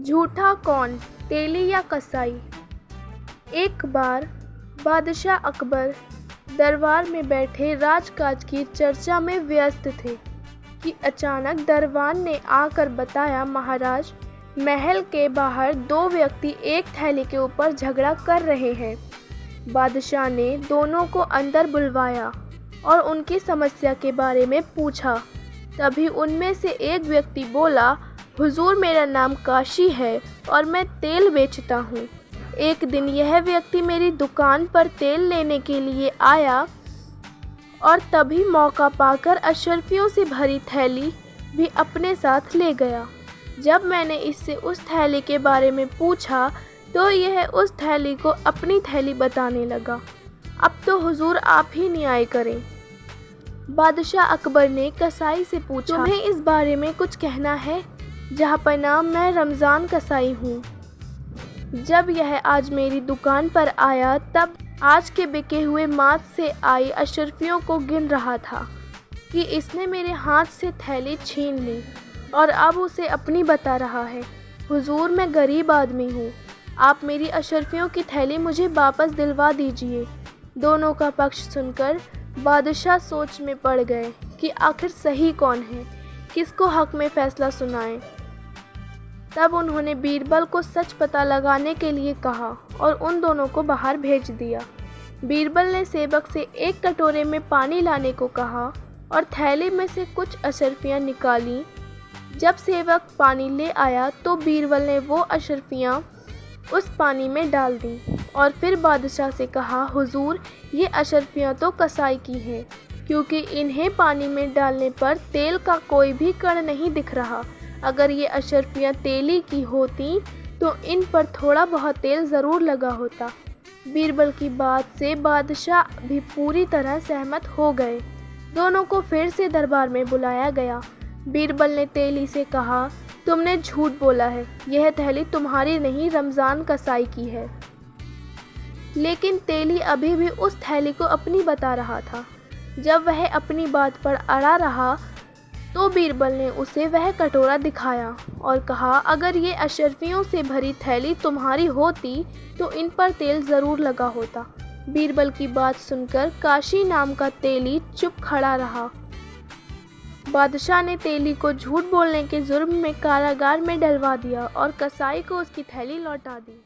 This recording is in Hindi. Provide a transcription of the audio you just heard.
झूठा कौन, तेली या कसाई। एक बार बादशाह अकबर दरबार में बैठे राजकाज की चर्चा में व्यस्त थे कि अचानक दरबान ने आकर बताया, महाराज, महल के बाहर दो व्यक्ति एक थैली के ऊपर झगड़ा कर रहे हैं। बादशाह ने दोनों को अंदर बुलवाया और उनकी समस्या के बारे में पूछा। तभी उनमें से एक व्यक्ति बोला, हुजूर, मेरा नाम काशी है और मैं तेल बेचता हूँ। एक दिन यह व्यक्ति मेरी दुकान पर तेल लेने के लिए आया और तभी मौका पाकर अशर्फियों से भरी थैली भी अपने साथ ले गया। जब मैंने इससे उस थैली के बारे में पूछा तो यह उस थैली को अपनी थैली बताने लगा। अब तो हुजूर आप ही न्याय करें। बादशाह अकबर ने कसाई से पूछा, तुम्हें इस बारे में कुछ कहना है? जहाँपनाह, मैं रमज़ान कसाई हूँ। जब यह आज मेरी दुकान पर आया तब आज के बिके हुए मांस से आई अशर्फियों को गिन रहा था कि इसने मेरे हाथ से थैली छीन ली और अब उसे अपनी बता रहा है। हुजूर, मैं गरीब आदमी हूँ, आप मेरी अशर्फियों की थैली मुझे वापस दिलवा दीजिए। दोनों का पक्ष सुनकर बादशाह सोच में पड़ गए कि आखिर सही कौन है, किसको हक में फ़ैसला सुनाएं। तब उन्होंने बीरबल को सच पता लगाने के लिए कहा और उन दोनों को बाहर भेज दिया। बीरबल ने सेवक से एक कटोरे में पानी लाने को कहा और थैली में से कुछ अशर्फियाँ निकालीं। जब सेवक पानी ले आया तो बीरबल ने वो अशर्फियाँ उस पानी में डाल दी और फिर बादशाह से कहा, हुजूर, ये अशर्फियाँ तो कसाई की हैं, क्योंकि इन्हें पानी में डालने पर तेल का कोई भी कण नहीं दिख रहा। अगर ये अशर्फियाँ तेली की होती तो इन पर थोड़ा बहुत तेल ज़रूर लगा होता। बीरबल की बात से बादशाह भी पूरी तरह सहमत हो गए। दोनों को फिर से दरबार में बुलाया गया। बीरबल ने तेली से कहा, तुमने झूठ बोला है, यह थैली तुम्हारी नहीं, रमज़ान कसाई की है। लेकिन तेली अभी भी उस थैली को अपनी बता रहा था। जब वह अपनी बात पर अड़ा रहा तो बीरबल ने उसे वह कटोरा दिखाया और कहा, अगर ये अशर्फियों से भरी थैली तुम्हारी होती तो इन पर तेल ज़रूर लगा होता। बीरबल की बात सुनकर काशी नाम का तेली चुप खड़ा रहा। बादशाह ने तेली को झूठ बोलने के जुर्म में कारागार में डलवा दिया और कसाई को उसकी थैली लौटा दी।